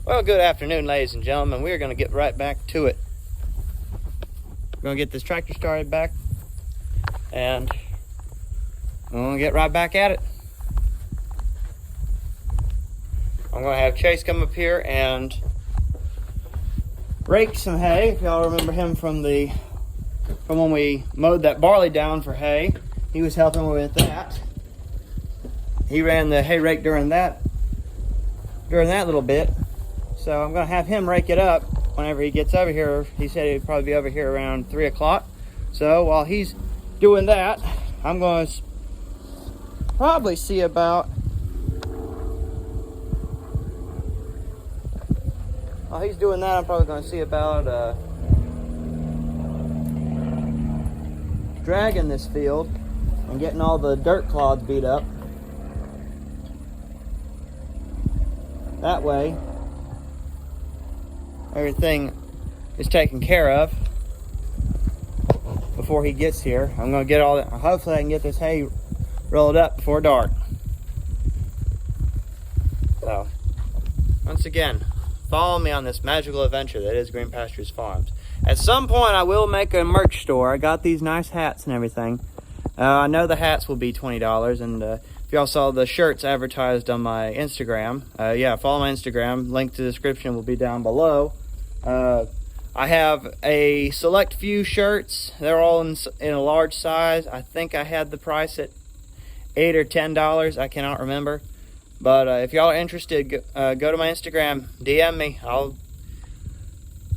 Well, good afternoon, ladies and gentlemen. We are going to get right back to it. We're going to get this tractor started back, and we're going to get right back at it. I'm going to have Chase come up here and rake some hay. If y'all remember him from when we mowed that barley down for hay, he was helping with that. He ran the hay rake during that little bit. So I'm going to have him rake it up whenever he gets over here. He said he'd probably be over here around 3 o'clock. So while he's doing that, I'm going to probably see about... While he's doing that, I'm probably going to see about dragging this field and getting all the dirt clods beat up. That way, everything is taken care of before he gets here. I'm going to get all that. Hopefully I can get this hay rolled up before dark. So, once again, follow me on this magical adventure that is Green Pastures Farms. At some point I will make a merch store. I got these nice hats and everything. I know the hats will be $20, and if y'all saw the shirts advertised on my Instagram, yeah, follow my Instagram. Link to the description will be down below. I have a select few shirts. They're all in a large size. I think I had the price at $8 or $10. I cannot remember. But if y'all are interested, go to my Instagram, DM me. I'll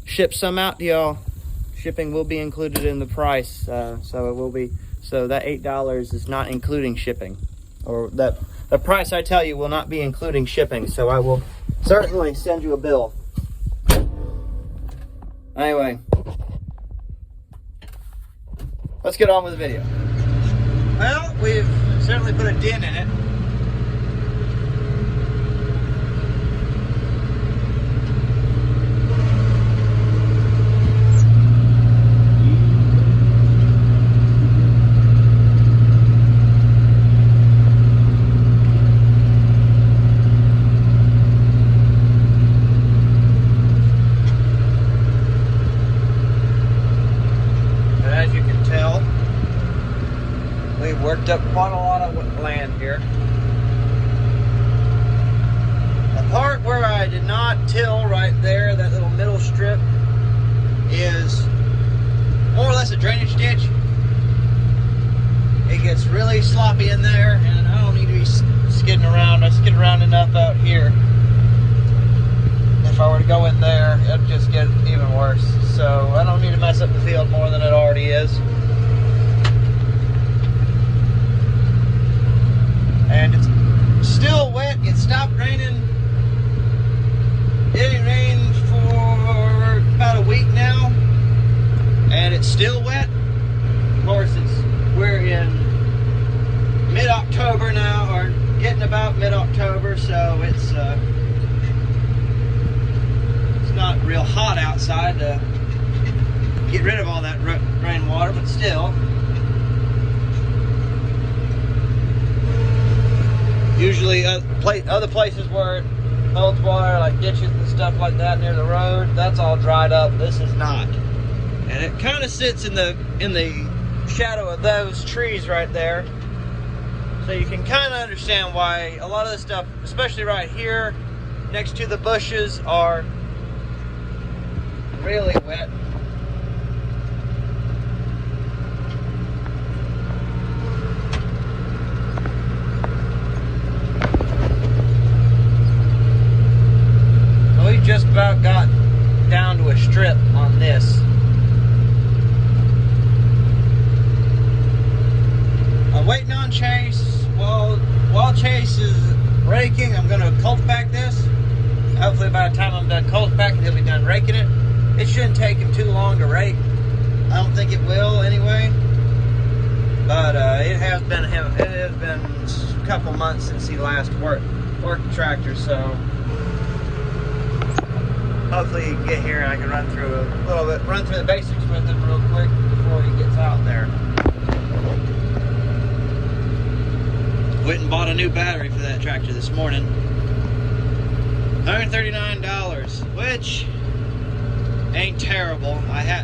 ship some out to y'all. Shipping will be included in the price, so it will be. So that $8 is not including shipping, or that the price I tell you will not be including shipping. So I will certainly send you a bill. Anyway, let's get on with the video. Well, we've certainly put a dent in it. Worked up quite a lot of land here. The part where I did not till right there, that little middle strip, is more or less a drainage ditch. It gets really sloppy in there, and I don't need to be skidding around. I skid around enough out here. If I were to go in there, it'd just get even worse. So I don't need to mess up the field more than it already is. And it's still wet. It stopped raining. It ain't rained for about a week now, and it's still wet. Of course, we're in mid-October now, or getting about mid-October, so it's not real hot outside to get rid of all that rainwater, but still. Usually other places where it holds water, like ditches and stuff like that near the road, that's all dried up. This is not. And it kind of sits in the shadow of those trees right there. So you can kind of understand why a lot of this stuff, especially right here next to the bushes, are really wet. Just about got down to a strip on this. I'm waiting on Chase. While Chase is raking, I'm going to cultivac this. Hopefully by the time I'm done cultivacing, he'll be done raking it. It shouldn't take him too long to rake. I don't think it will anyway. But it has been a couple months since he last worked the tractor, so hopefully he can get here and I can run through the basics with him real quick before he gets out there. Went and bought a new battery for that tractor this morning. $139. which ain't terrible.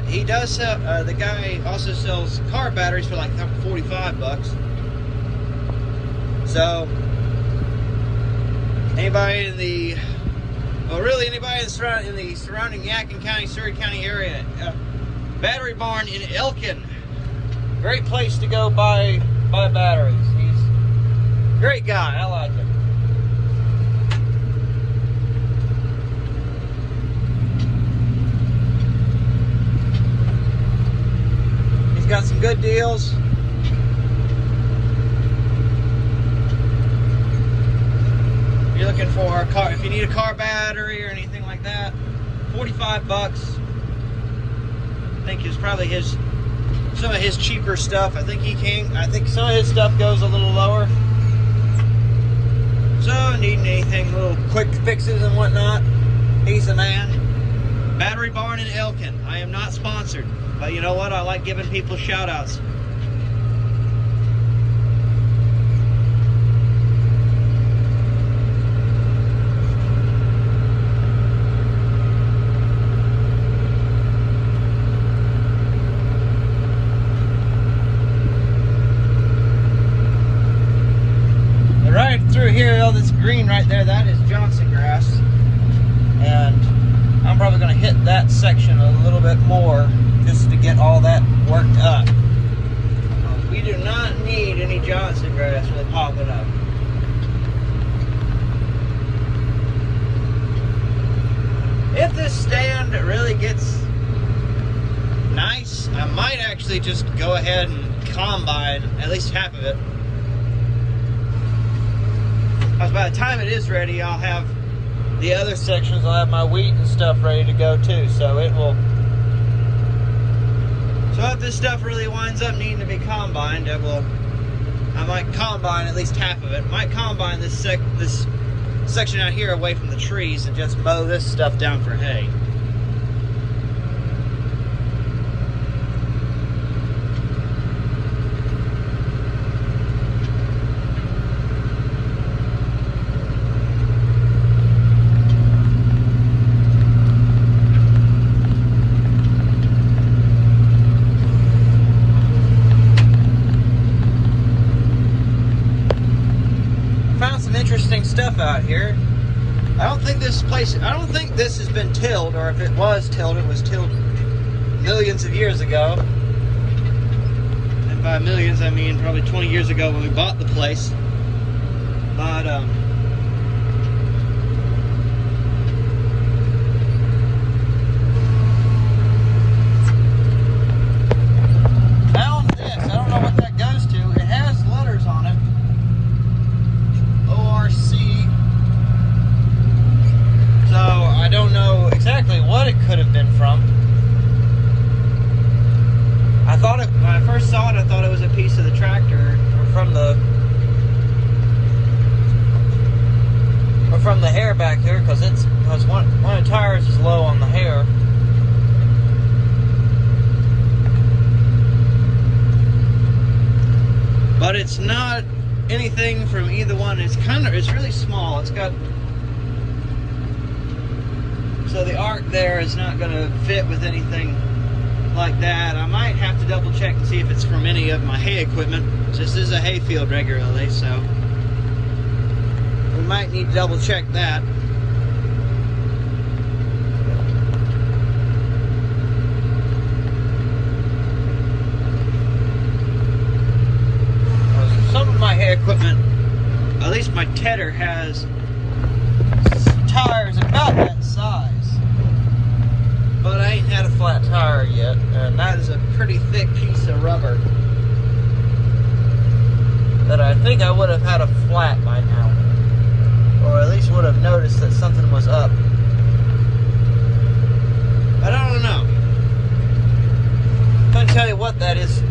He does sell, the guy also sells car batteries for like $45. So anybody in the, well, really anybody in the surrounding Yadkin County, Surrey County area, Battery Barn in Elkin, great place to go buy batteries. He's a great guy. I like him. He's got some good deals. You're looking for a car, if you need a car battery or anything like that, $45. I think it's probably some of his cheaper stuff. I think some of his stuff goes a little lower. So needing anything, little quick fixes and whatnot, he's the man. Battery Barn in Elkin. I am not sponsored, but you know what? I like giving people shout outs. Right through here, all this green right there, that is Johnson grass. And I'm probably going to hit that section a little bit more just to get all that worked up. We do not need any Johnson grass really popping up. If this stand really gets nice, I might actually just go ahead and combine at least half of it. Because by the time it is ready, I'll have the other sections, I'll have my wheat and stuff ready to go too. So it will. So if this stuff really winds up needing to be combined, I might combine at least half of it. Might combine this section out here away from the trees and just mow this stuff down for hay. Interesting stuff out here. I don't think this has been tilled, or if it was tilled, it was tilled millions of years ago. And by millions, I mean probably 20 years ago when we bought the place. But, found this. I don't know what that goes to. It has letters on it. So I don't know exactly what it could have been from. When I first saw it, I thought it was a piece of the tractor, or from the hair back here, because one of the tires is low on the hair. But it's not anything from either one. It's really small. It's got, so the arc there is not going to fit with anything like that. I might have to double check and see if it's from any of my hay equipment. This is a hay field regularly, so we might need to double check that. Some of my hay equipment, at least my tedder, has tires about that size. But I ain't had a flat tire yet, and that is a pretty thick piece of rubber that I think I would have had a flat by now, or at least would have noticed that something was up. But I don't know. Couldn't tell you what that is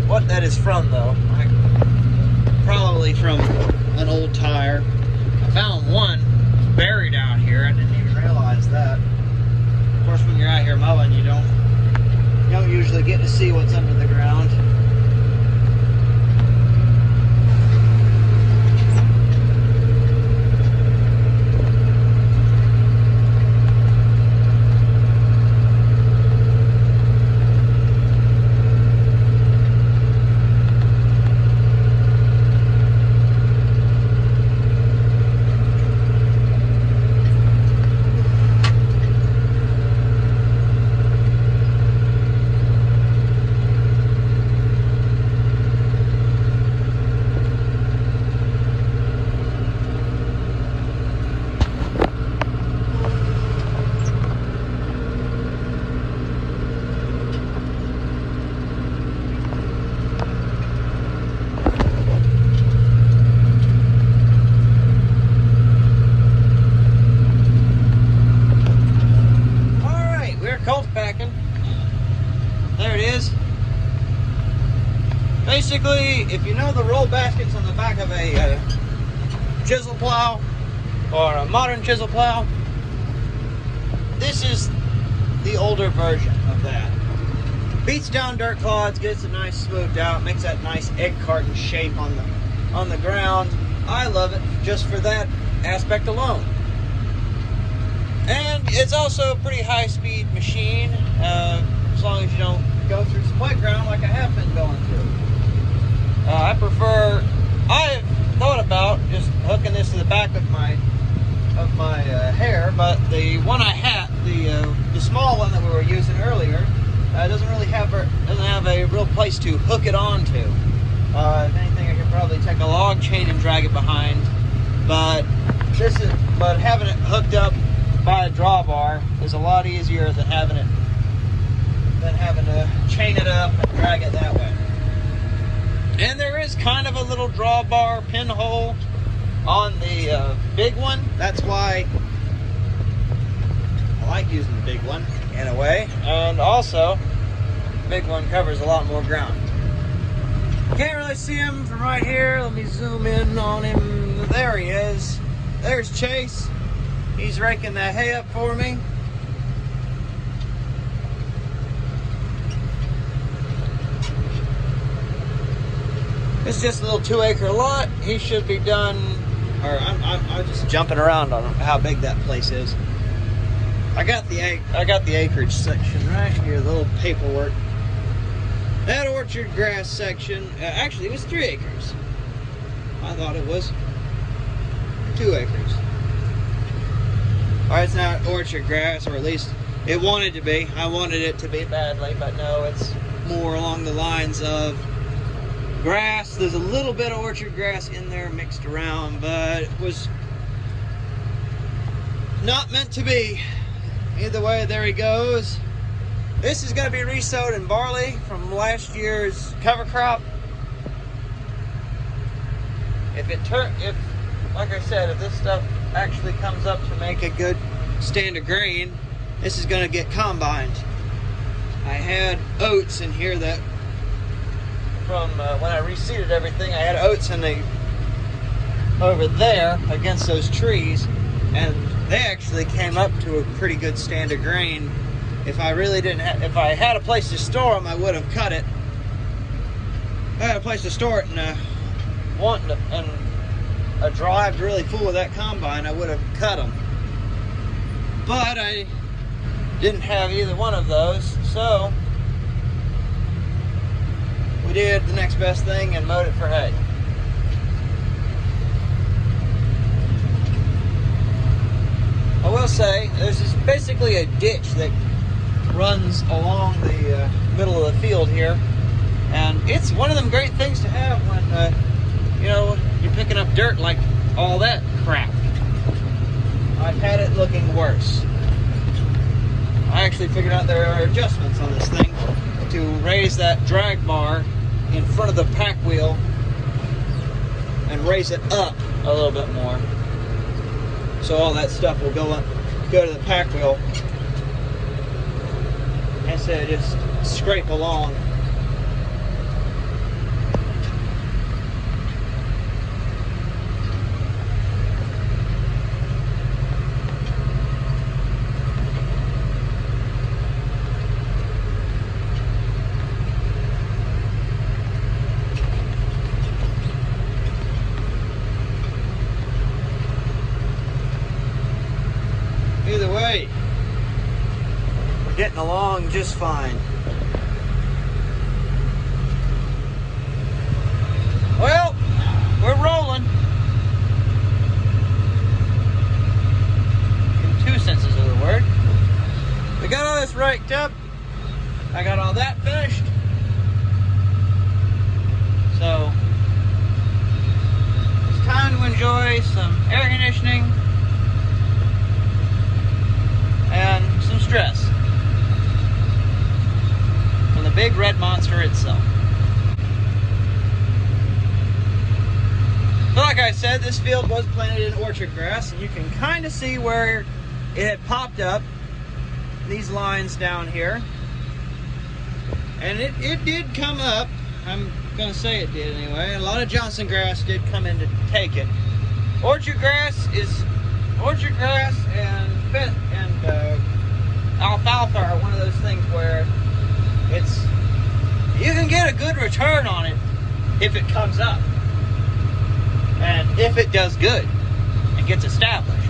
from though. Probably from an old tire. I found one buried out here. I didn't even realize that. Of course, when you're out here mowing, you don't usually get to see what's under the ground. basically, if you know the roll baskets on the back of a chisel plow or a modern chisel plow, this is the older version of that. Beats down dirt clods, gets it nice smoothed out, makes that nice egg carton shape on the ground. I love it just for that aspect alone. And it's also a pretty high-speed machine, as long as you don't go through some wet ground like I have been going through. I've thought about just hooking this to the back of my hair, but the one I had, the small one that we were using earlier, doesn't have a real place to hook it onto. If anything, I could probably take a log chain and drag it behind, but having it hooked up by a drawbar is a lot easier than having to chain it up and drag it that way. And there is kind of a little drawbar pinhole on the big one. That's why I like using the big one in a way. And also, the big one covers a lot more ground. Can't really see him from right here. Let me zoom in on him. There he is. There's Chase. He's raking that hay up for me. It's just a little 2-acre lot. He should be done, or I'm just jumping around on how big that place is. I got the acreage section right here, the little paperwork. That orchard grass section, actually it was 3 acres. I thought it was 2 acres. Alright, it's not orchard grass, or at least it wanted to be. I wanted it to be badly, but no, it's more along the lines of grass. There's a little bit of orchard grass in there mixed around, but it was not meant to be. Either way, there he goes. This is going to be re-sowed in barley from last year's cover crop. Like I said, if this stuff actually comes up to make a good stand of grain, this is going to get combined. I had oats in here that from when I reseeded everything, I had oats over there against those trees, and they actually came up to a pretty good stand of grain. If I had a place to store them, I would have cut it. If I had a place to store it and a drive really full of that combine, I would have cut them. But I didn't have either one of those, so we did the next best thing and mowed it for hay. I will say, there's basically a ditch that runs along the middle of the field here, and it's one of them great things to have when you're picking up dirt like all that crap. I've had it looking worse. I actually figured out there are adjustments on this thing to raise that drag bar in front of the pack wheel and raise it up a little bit more, so all that stuff will go to the pack wheel instead of just scrape along. Either way, we're getting along just fine. Well, we're rolling. In two senses of the word. We got all this raked up. I got all that finished. So, it's time to enjoy some air conditioning and some stress from the big red monster itself. But like I said, this field was planted in orchard grass, and you can kind of see where it had popped up, these lines down here. And it did come up. I'm gonna say it did anyway. A lot of Johnson grass did come in to take it. Orchard grass and alfalfa are one of those things where you can get a good return on it if it comes up and if it does good and gets established.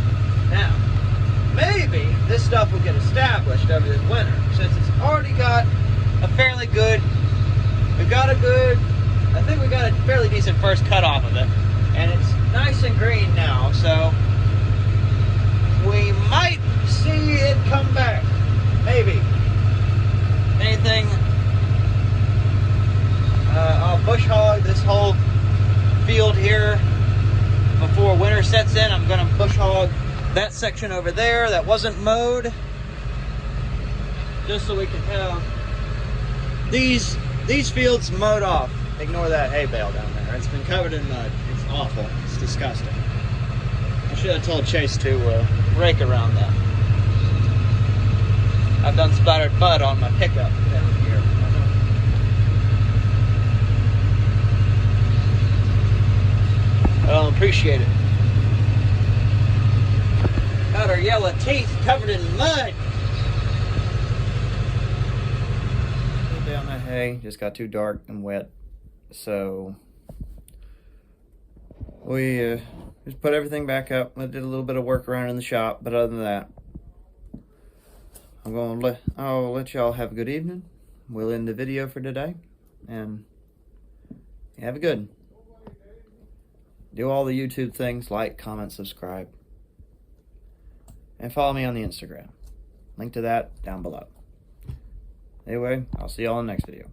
Now, maybe this stuff will get established over this winter since it's already got a fairly good. I think we got a fairly decent first cut off of it, and it's nice and green now, so we might see it come back. Maybe. Anything, I'll bush hog this whole field here before winter sets in. I'm gonna bush hog that section over there that wasn't mowed, just so we can have these fields mowed off. Ignore that hay bale down there. It's been covered in mud. It's awful. It's disgusting. I should have told Chase to rake around that. I've done splattered mud on my pickup down here. I don't appreciate it. Got her yellow teeth covered in mud. Down that hay just got too dark and wet, so we just put everything back up. I did a little bit of work around in the shop, but other than that, I'll let y'all have a good evening. We'll end the video for today, and have a good one. Do all the YouTube things, like, comment, subscribe, and follow me on the Instagram. Link to that down below. Anyway, I'll see y'all in the next video.